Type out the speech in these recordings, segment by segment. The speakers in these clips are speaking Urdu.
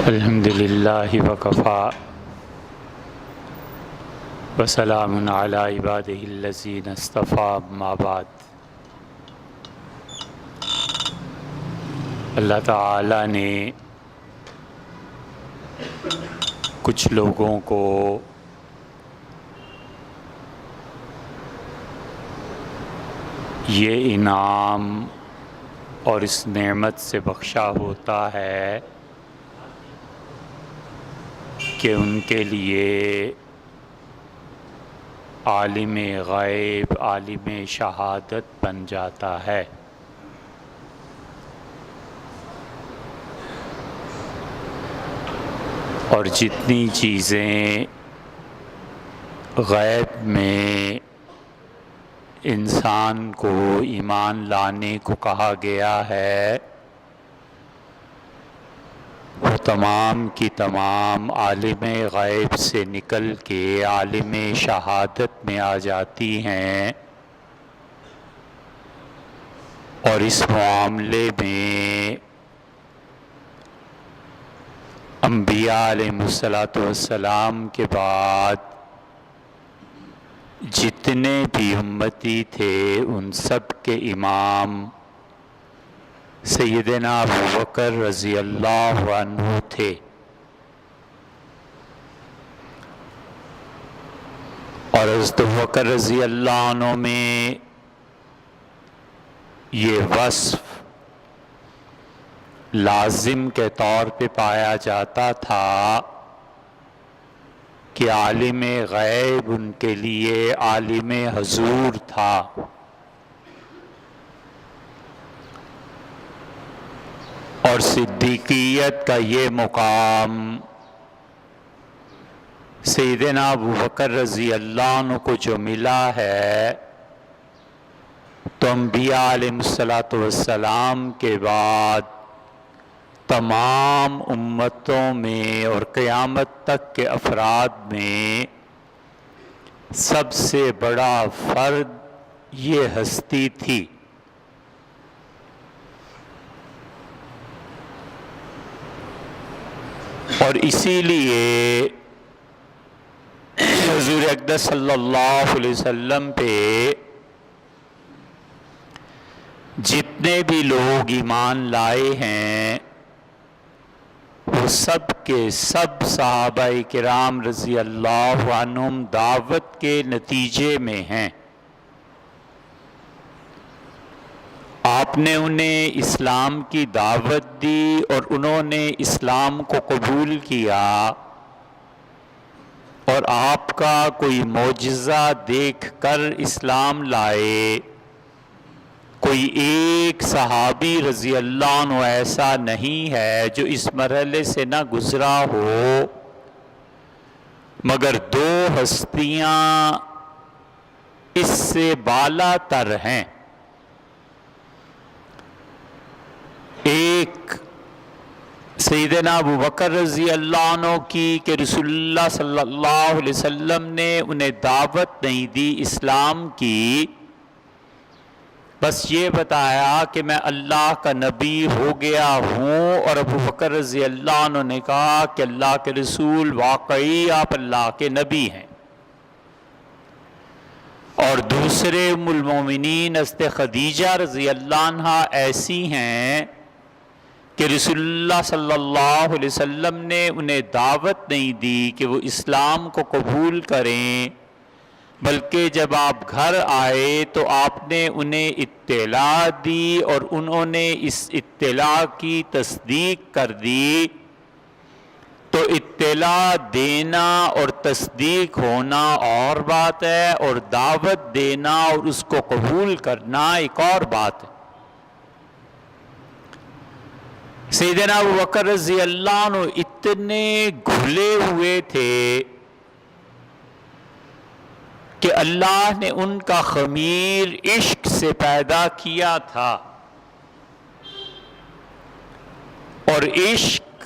الحمدللہ وکفا وسلام علی عبادہ الذین اصطفیٰ اما بعد۔ اللہ تعالیٰ نے کچھ لوگوں کو یہ انعام اور اس نعمت سے بخشا ہوتا ہے کہ ان کے لیے عالم غیب عالم شہادت بن جاتا ہے۔ اور جتنی چیزیں غیب میں انسان کو ایمان لانے کو کہا گیا ہے وہ تمام کی تمام عالم غیب سے نکل کے عالم شہادت میں آ جاتی ہیں، اور اس معاملے میں انبیاء علیہ السلام کے بعد جتنے بھی امتی تھے ان سب کے امام سیدنا ابوبکر رضی اللہ عنہ تھے۔ اور حضرت ابوبکر رضی اللہ عنہ میں یہ وصف لازم کے طور پہ پایا جاتا تھا کہ عالم غیب ان کے لیے عالم حضور تھا۔ اور صدیقیت کا یہ مقام سیدنا ابوبکر رضی اللہ عنہ کو جو ملا ہے تو انبیاء علیہ السلام کے بعد تمام امتوں میں اور قیامت تک کے افراد میں سب سے بڑا فرد یہ ہستی تھی۔ اور اسی لیے حضور اقدس صلی اللہ علیہ وسلم پہ جتنے بھی لوگ ایمان لائے ہیں وہ سب کے سب صحابہ کرام رضی اللہ عنہم دعوت کے نتیجے میں ہیں۔ آپ نے انہیں اسلام کی دعوت دی اور انہوں نے اسلام کو قبول کیا، اور آپ کا کوئی معجزہ دیکھ کر اسلام لائے۔ کوئی ایک صحابی رضی اللہ عنہ ایسا نہیں ہے جو اس مرحلے سے نہ گزرا ہو، مگر دو ہستیاں اس سے بالا تر ہیں۔ ایک سیدنا ابوبکر رضی اللہ عنہ کی کہ رسول اللہ صلی اللہ علیہ وسلم نے انہیں دعوت نہیں دی اسلام کی، بس یہ بتایا کہ میں اللہ کا نبی ہو گیا ہوں، اور ابوبکر رضی اللہ عنہ نے کہا کہ اللہ کے رسول واقعی آپ اللہ کے نبی ہیں۔ اور دوسرے ام المومنین حضرت خدیجہ رضی اللہ عنہا ایسی ہیں کہ رسول اللہ صلی اللہ علیہ وسلم نے انہیں دعوت نہیں دی کہ وہ اسلام کو قبول کریں، بلکہ جب آپ گھر آئے تو آپ نے انہیں اطلاع دی اور انہوں نے اس اطلاع کی تصدیق کر دی۔ تو اطلاع دینا اور تصدیق ہونا اور بات ہے، اور دعوت دینا اور اس کو قبول کرنا ایک اور بات ہے۔ سیدنا ابوبکر رضی اللہ عنہ اتنے گھلے ہوئے تھے کہ اللہ نے ان کا خمیر عشق سے پیدا کیا تھا، اور عشق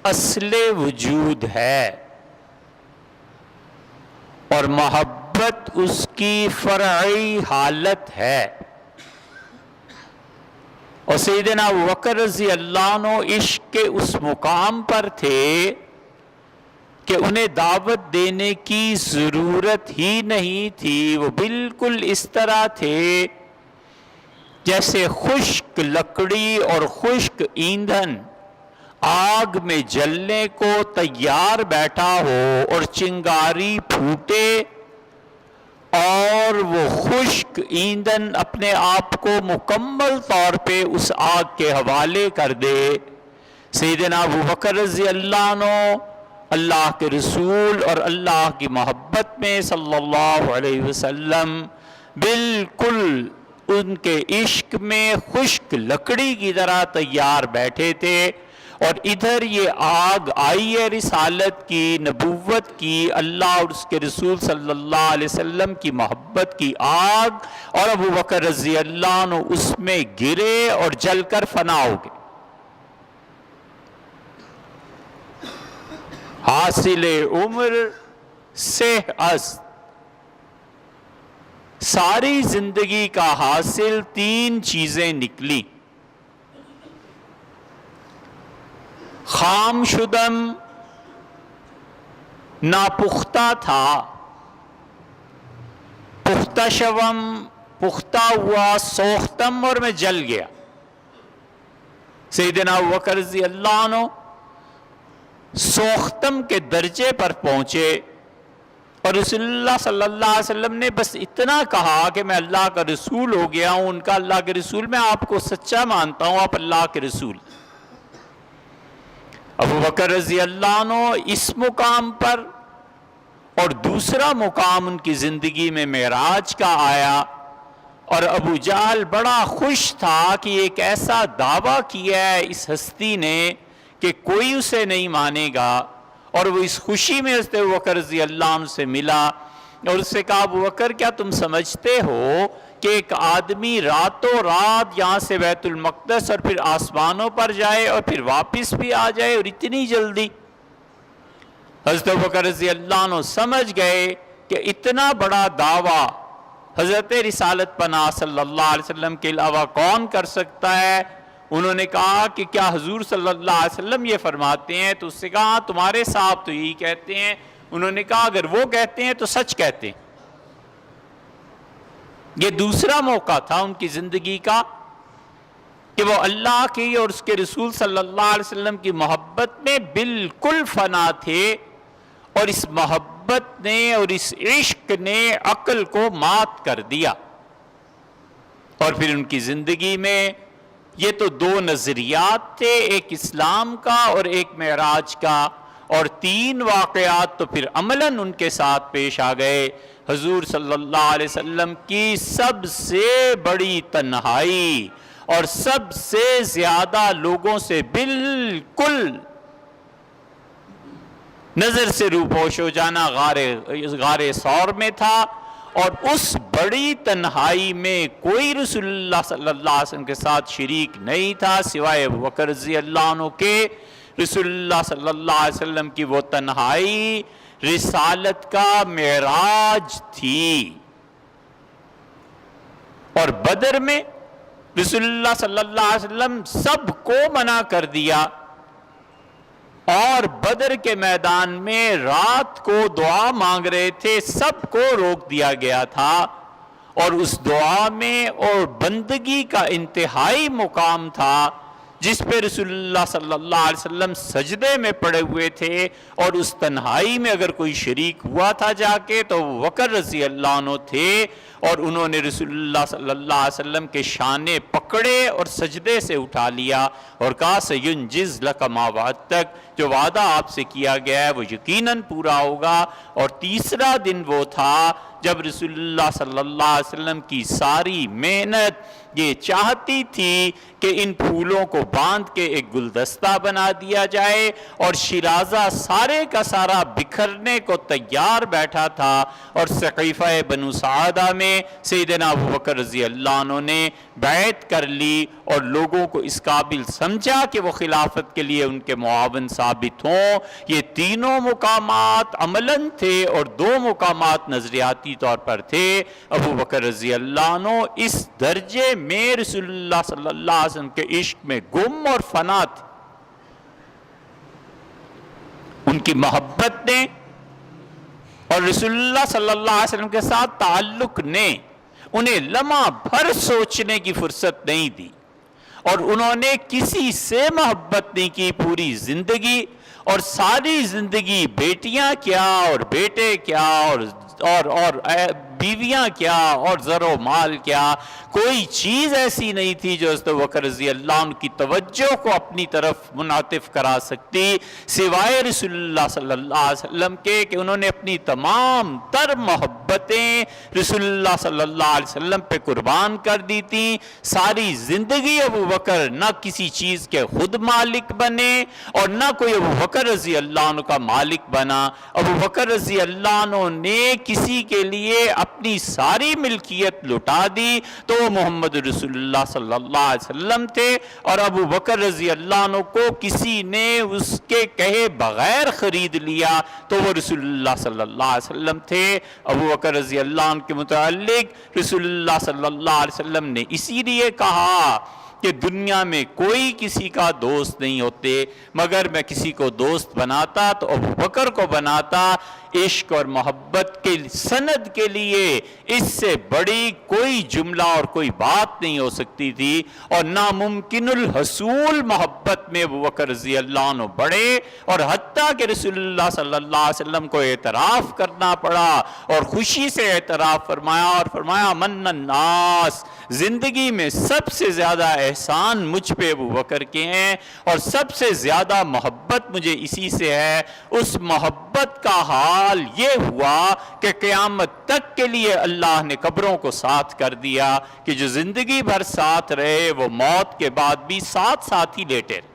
اصل وجود ہے اور محبت اس کی فرعی حالت ہے۔ اور سیدنا ابو بکر رضی اللہ عنہ عشق کے اس مقام پر تھے کہ انہیں دعوت دینے کی ضرورت ہی نہیں تھی. وہ بالکل اس طرح تھے جیسے خشک لکڑی اور خشک ایندھن آگ میں جلنے کو تیار بیٹھا ہو اور چنگاری پھوٹے اور وہ خشک ایندھن اپنے آپ کو مکمل طور پہ اس آگ کے حوالے کر دے. سیدنا ابو بکر رضی اللہ عنہ اللہ کے رسول اور اللہ کی محبت میں صلی اللہ علیہ وسلم بالکل ان کے عشق میں خشک لکڑی کی طرح تیار بیٹھے تھے. اور ادھر یہ آگ آئی ہے رسالت کی، نبوت کی، اللہ اور اس کے رسول صلی اللہ علیہ وسلم کی محبت کی آگ، اور ابو بکر رضی اللہ عنہ اس میں گرے اور جل کر فنا ہو گئے. حاصل عمر سے ساری زندگی کا حاصل 3 چیزیں نکلی. خام شدم ناپختہ تھا، پختہ شوم پختہ ہوا، سوختم اور میں جل گیا. سیدنا ابو بکر رضی اللہ عنہ سوختم کے درجے پر پہنچے اور رسول اللہ صلی اللہ علیہ وسلم نے بس اتنا کہا کہ میں اللہ کا رسول ہو گیا ہوں، ان کا اللہ کے رسول، میں آپ کو سچا مانتا ہوں، آپ اللہ کے رسول. ابو بکر رضی اللہ عنہ اس مقام پر، اور دوسرا مقام ان کی زندگی میں معراج کا آیا، اور ابو جہل بڑا خوش تھا کہ ایک ایسا دعویٰ کیا ہے اس ہستی نے کہ کوئی اسے نہیں مانے گا. اور وہ اس خوشی میں حضرت ابو بکر رضی اللہ عنہ سے ملا اور اس سے کہا ابو بکر کیا تم سمجھتے ہو کہ ایک آدمی راتوں رات یہاں سے بیت المقدس اور پھر آسمانوں پر جائے اور پھر واپس بھی آ جائے اور اتنی جلدی؟ حضرت ابو بکر رضی اللہ عنہ سمجھ گئے کہ اتنا بڑا دعویٰ حضرت رسالت پناہ صلی اللہ علیہ وسلم کے علاوہ کون کر سکتا ہے. انہوں نے کہا کہ کیا حضور صلی اللہ علیہ وسلم یہ فرماتے ہیں؟ تو اس سے کہا تمہارے صاحب تو یہی کہتے ہیں. انہوں نے کہا اگر وہ کہتے ہیں تو سچ کہتے ہیں. یہ دوسرا موقع تھا ان کی زندگی کا کہ وہ اللہ کی اور اس کے رسول صلی اللہ علیہ وسلم کی محبت میں بالکل فنا تھے، اور اس محبت نے اور اس عشق نے عقل کو مات کر دیا. اور پھر ان کی زندگی میں یہ تو 2 نظریات تھے، ایک اسلام کا اور ایک معراج کا، اور 3 واقعات تو پھر عملاً ان کے ساتھ پیش آ گئے. حضور صلی اللہ علیہ وسلم کی سب سے بڑی تنہائی اور سب سے زیادہ لوگوں سے بالکل نظر سے روپوش ہو جانا غار ثور میں تھا، اور اس بڑی تنہائی میں کوئی رسول اللہ صلی اللہ علیہ وسلم کے ساتھ شریک نہیں تھا سوائے ابو بکر رضی اللہ عنہ کے. رسول اللہ صلی اللہ علیہ وسلم کی وہ تنہائی رسالت کا معراج تھی. اور بدر میں رسول اللہ صلی اللہ علیہ وسلم سب کو منع کر دیا، اور بدر کے میدان میں رات کو دعا مانگ رہے تھے، سب کو روک دیا گیا تھا. اور اس دعا میں اور بندگی کا انتہائی مقام تھا جس پہ رسول اللہ صلی اللہ علیہ وسلم سجدے میں پڑے ہوئے تھے، اور اس تنہائی میں اگر کوئی شریک ہوا تھا جا کے تو ابو بکر رضی اللہ عنہ تھے، اور انہوں نے رسول اللہ صلی اللہ علیہ وسلم کے شانے پکڑے اور سجدے سے اٹھا لیا اور کہا سینجز لک ما وعدتک، جو وعدہ آپ سے کیا گیا ہے وہ یقیناً پورا ہوگا. اور تیسرا دن وہ تھا جب رسول اللہ صلی اللہ علیہ وسلم کی ساری محنت یہ چاہتی تھی کہ ان پھولوں کو باندھ کے ایک گلدستہ بنا دیا جائے، اور شیرازہ سارے کا سارا بکھرنے کو تیار بیٹھا تھا. اور سقیفہ بنو سعادہ میں سیدنا ابو بکر رضی اللہ عنہ نے بیعت کر لی اور لوگوں کو اس قابل سمجھا کہ وہ خلافت کے لیے ان کے معاون ثابت ہوں. یہ تینوں مقامات عملاً تھے اور 2 مقامات نظریاتی سیاسی طور پر تھے، ابو بکر رضی اللہ عنہ اس درجے میں رسول اللہ صلی اللہ علیہ وسلم کے عشق میں گم اور فنا تھے. ان کی محبت نے اور رسول اللہ صلی اللہ علیہ وسلم کے ساتھ تعلق نے انہیں لمحہ بھر سوچنے کی فرصت نہیں دی، اور انہوں نے کسی سے محبت نہیں کی پوری زندگی، اور ساری زندگی بیٹیاں کیا اور بیٹے کیا اور بیویاں کیا اور زر و مال کیا، کوئی چیز ایسی نہیں تھی جو حضرت بکر رضی اللہ عنہ کی توجہ کو اپنی طرف منعطف کرا سکتی سوائے رسول اللہ صلی اللہ علیہ وسلم کے، کہ انہوں نے اپنی تمام تر محبتیں رسول اللہ صلی اللہ علیہ وسلم پہ قربان کر دی تھیں. ساری زندگی ابو بکر نہ کسی چیز کے خود مالک بنے اور نہ کوئی ابو بکر رضی اللہ عنہ کا مالک بنا. ابو بکر رضی اللہ عنہ نے کسی کے لیے اپنی ساری ملکیت لٹا دی تو وہ محمد رسول اللہ صلی اللہ علیہ وسلم تھے، اور ابو بکر رضی اللہ عنہ کو کسی نے اس کے کہے بغیر خرید لیا تو وہ رسول اللہ صلی اللہ علیہ وسلم تھے. ابو بکر رضی اللہ عنہ کے متعلق رسول اللہ صلی اللہ علیہ وسلم نے اسی لیے کہا کہ دنیا میں کوئی کسی کا دوست نہیں ہوتے، مگر میں کسی کو دوست بناتا تو ابو بکر کو بناتا. عشق اور محبت کے سند کے لیے اس سے بڑی کوئی جملہ اور کوئی بات نہیں ہو سکتی تھی، اور ناممکن الحصول محبت میں ابو بکر رضی اللہ عنہ بڑھے، اور حتیٰ کہ رسول اللہ صلی اللہ علیہ وسلم کو اعتراف کرنا پڑا اور خوشی سے اعتراف فرمایا، اور فرمایا من الناس، زندگی میں سب سے زیادہ احسان مجھ پہ ابو بکر کے ہیں اور سب سے زیادہ محبت مجھے اسی سے ہے. اس محبت کا حال یہ ہوا کہ قیامت تک کے لیے اللہ نے قبروں کو ساتھ کر دیا کہ جو زندگی بھر ساتھ رہے وہ موت کے بعد بھی ساتھ ساتھ ہی لیٹے رہے.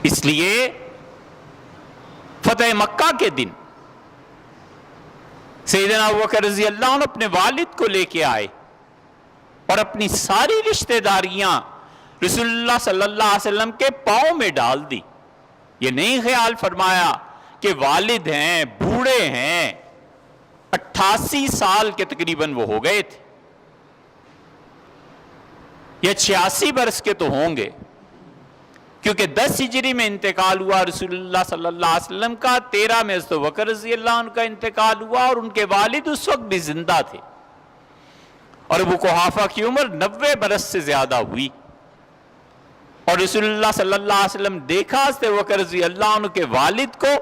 اس لیے فتح مکہ کے دن سیدنا ابوبکر رضی اللہ عنہ اپنے والد کو لے کے آئے اور اپنی ساری رشتہ داریاں رسول اللہ صلی اللہ علیہ وسلم کے پاؤں میں ڈال دی. یہ نہیں خیال فرمایا کہ والد ہیں، بوڑھے ہیں، 88 سال کے تقریباً وہ ہو گئے تھے یا 86 برس کے تو ہوں گے، کیونکہ 10 ہجری میں انتقال ہوا رسول اللہ صلی اللہ علیہ وسلم کا، 13 میں حضرت بکر رضی اللہ عنہ کا انتقال ہوا، اور ان کے والد اس وقت بھی زندہ تھے، اور ابو قحافہ کی عمر 90 برس سے زیادہ ہوئی. اور رسول اللہ صلی اللہ علیہ وسلم دیکھا حضرت بکر رضی اللہ عنہ کے والد کو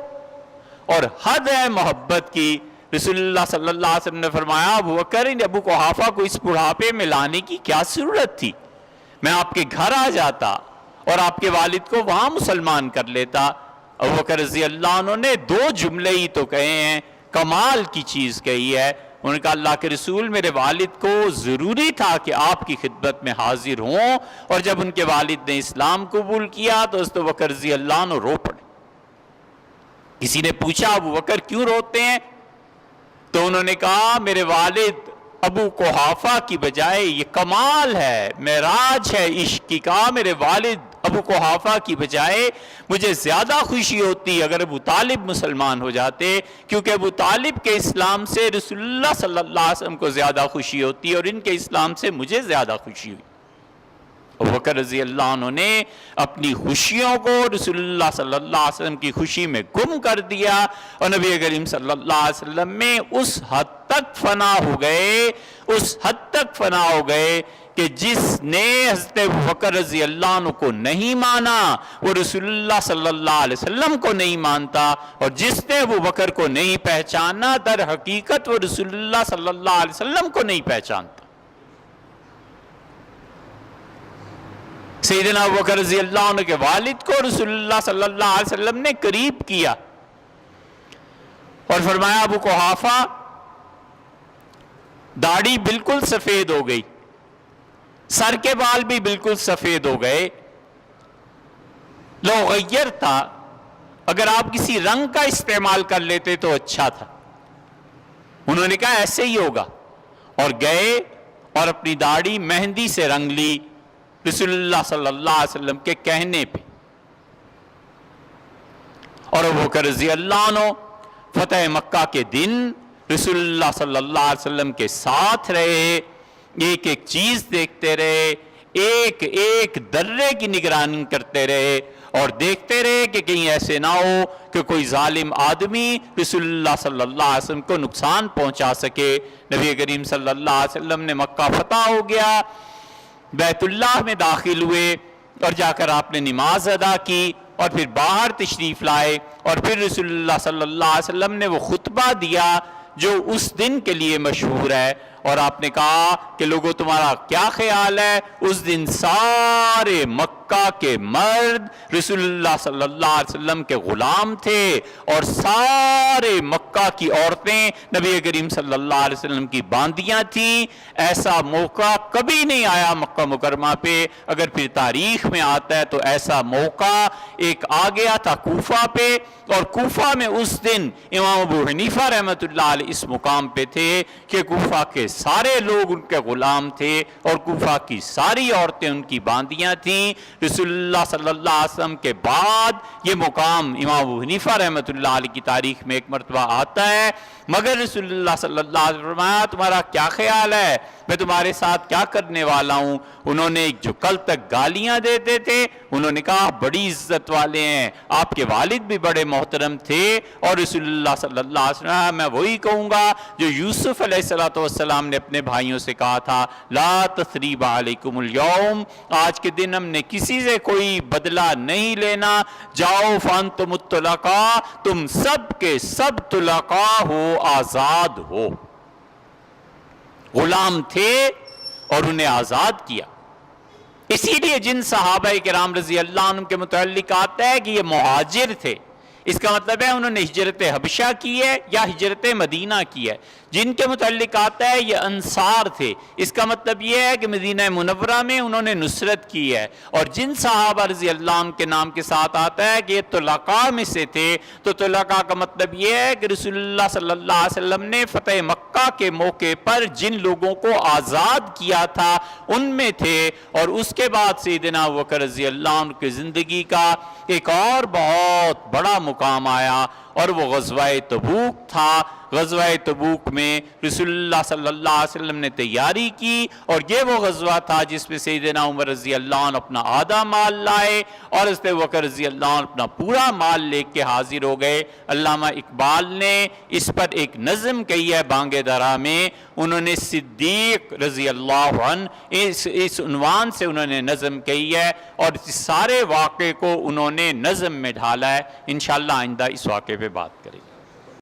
اور حد ہے محبت کی. رسول اللہ صلی اللہ علیہ وسلم نے فرمایا ابو بکر ابو قحافہ کو اس بڑھاپے میں لانے کی کیا ضرورت تھی، میں آپ کے گھر آ جاتا اور آپ کے والد کو وہاں مسلمان کر لیتا. ابو بکر رضی اللہ عنہ نے 2 جملے ہی تو کہے ہیں، کمال کی چیز کہی ہے. انہوں نے کہا اللہ کے رسول میرے والد کو ضروری تھا کہ آپ کی خدمت میں حاضر ہوں، اور جب ان کے والد نے اسلام قبول کیا تو حضرت بکر رضی اللہ عنہ رو پڑے. کسی نے پوچھا ابو بکر کیوں روتے ہیں؟ تو انہوں نے کہا میرے والد ابو قحافہ کی بجائے، یہ کمال ہے، معراج ہے عشق کی، کہا میرے والد ابو قحافہ کی بجائے مجھے زیادہ خوشی ہوتی اگر ابو طالب مسلمان ہو جاتے، کیونکہ ابو طالب کے اسلام سے رسول اللہ صلی اللہ علیہ وسلم کو زیادہ خوشی ہوتی اور ان کے اسلام سے مجھے زیادہ خوشی ہوئی. ابو بکر رضی اللہ عنہ نے اپنی خوشیوں کو رسول اللہ صلی اللہ علیہ وسلم کی خوشی میں گم کر دیا، اور نبی کریم صلی اللہ علیہ وسلم میں اس حد تک فنا ہو گئے کہ جس نے حضرت ابو بکر رضی اللہ عنہ کو نہیں مانا وہ رسول اللہ صلی اللہ علیہ وسلم کو نہیں مانتا، اور جس نے ابو بکر کو نہیں پہچانا در حقیقت وہ رسول اللہ صلی اللہ علیہ وسلم کو نہیں پہچانتا. سیدنا ابو بکر رضی اللہ عنہ کے والد کو رسول اللہ صلی اللہ علیہ وسلم نے قریب کیا اور فرمایا ابو قحافہ داڑھی بالکل سفید ہو گئی، سر کے بال بھی بالکل سفید ہو گئے، لو غیر تھا، اگر آپ کسی رنگ کا استعمال کر لیتے تو اچھا تھا. انہوں نے کہا ایسے ہی ہوگا، اور گئے اور اپنی داڑھی مہندی سے رنگ لی رسول اللہ صلی اللہ علیہ وسلم کے کہنے پہ. اور ابو بکر رضی اللہ عنہ فتح مکہ کے دن رسول اللہ صلی اللہ علیہ وسلم کے ساتھ رہے، ایک ایک چیز دیکھتے رہے، ایک ایک درے کی نگرانی کرتے رہے اور دیکھتے رہے کہ کہیں ایسے نہ ہو کہ کوئی ظالم آدمی رسول اللہ صلی اللہ علیہ وسلم کو نقصان پہنچا سکے۔ نبی کریم صلی اللہ علیہ وسلم نے مکہ فتح ہو گیا، بیت اللہ میں داخل ہوئے اور جا کر آپ نے نماز ادا کی اور پھر باہر تشریف لائے اور پھر رسول اللہ صلی اللہ علیہ وسلم نے وہ خطبہ دیا جو اس دن کے لیے مشہور ہے، اور آپ نے کہا کہ لوگوں تمہارا کیا خیال ہے؟ اس دن سارے مکہ کے مرد رسول اللہ صلی اللہ علیہ وسلم کے غلام تھے اور سارے مکہ کی عورتیں نبی کریم صلی اللہ علیہ وسلم کی باندیاں تھیں۔ ایسا موقع کبھی نہیں آیا مکہ مکرمہ پہ، اگر پھر تاریخ میں آتا ہے تو ایسا موقع ایک آ گیا تھا کوفہ پہ، اور کوفہ میں اس دن امام ابو حنیفہ رحمۃ اللہ علیہ اس مقام پہ تھے کہ کوفہ کے سارے لوگ ان کے غلام تھے اور کوفہ کی ساری عورتیں ان کی باندیاں تھیں۔ رسول اللہ صلی اللہ علیہ وسلم کے بعد یہ مقام امام ابو حنیفہ رحمۃ اللہ علیہ کی تاریخ میں ایک مرتبہ آتا ہے، مگر رسول اللہ صلی اللہ علیہ وسلم فرمایا تمہارا کیا خیال ہے، میں تمہارے ساتھ کیا کرنے والا ہوں؟ انہوں نے جو کل تک گالیاں دیتے تھے انہوں نے کہا بڑی عزت والے ہیں، آپ کے والد بھی بڑے محترم تھے، اور رسول اللہ صلی اللہ علیہ وسلم میں وہی کہوں گا جو یوسف علیہ السلام نے اپنے بھائیوں سے کہا تھا، لا تثریب علیکم اليوم، آج کے دن ہم نے کسی سے کوئی بدلہ نہیں لینا، جاؤ فانتم الطلقاء، تم سب کے سب طلقاء ہو، آزاد ہو۔ غلام تھے اور انہیں آزاد کیا۔ اسی لیے جن صحابہ کرام رضی اللہ عنہ کے متعلق آتا ہے کہ یہ مہاجر تھے، اس کا مطلب ہے انہوں نے ہجرت حبشہ کی ہے یا ہجرت مدینہ کی ہے۔ جن کے متعلق آتا ہے یہ انصار تھے، اس کا مطلب یہ ہے کہ مدینہ منورہ میں انہوں نے نصرت کی ہے۔ اور جن صحابہ رضی اللہ عنہ کے نام کے ساتھ آتا ہے کہ یہ طلقاء میں سے تھے، تو طلقاء کا مطلب یہ ہے کہ رسول اللہ صلی اللہ علیہ وسلم نے فتح مکہ کے موقع پر جن لوگوں کو آزاد کیا تھا ان میں تھے۔ اور اس کے بعد سیدنا ابوبکر رضی اللہ عنہ کی زندگی کا ایک اور بہت بڑا مقام آیا اور وہ غزوہ تبوک تھا۔ غزوہ تبوک میں رسول اللہ صلی اللہ علیہ وسلم نے تیاری کی، اور یہ وہ غزوہ تھا جس میں سیدنا عمر رضی اللہ عنہ اپنا آدھا مال لائے اور حضرت ابوبکر رضی اللہ عنہ اپنا پورا مال لے کے حاضر ہو گئے۔ علامہ اقبال نے اس پر ایک نظم کہی ہے بانگ درا میں، انہوں نے صدیق رضی اللہ عنہ اس عنوان سے انہوں نے نظم کہی ہے، اور اس سارے واقعے کو انہوں نے نظم میں ڈھالا ہے۔ انشاءاللہ آئندہ اس واقعے پہ بات کریں گے۔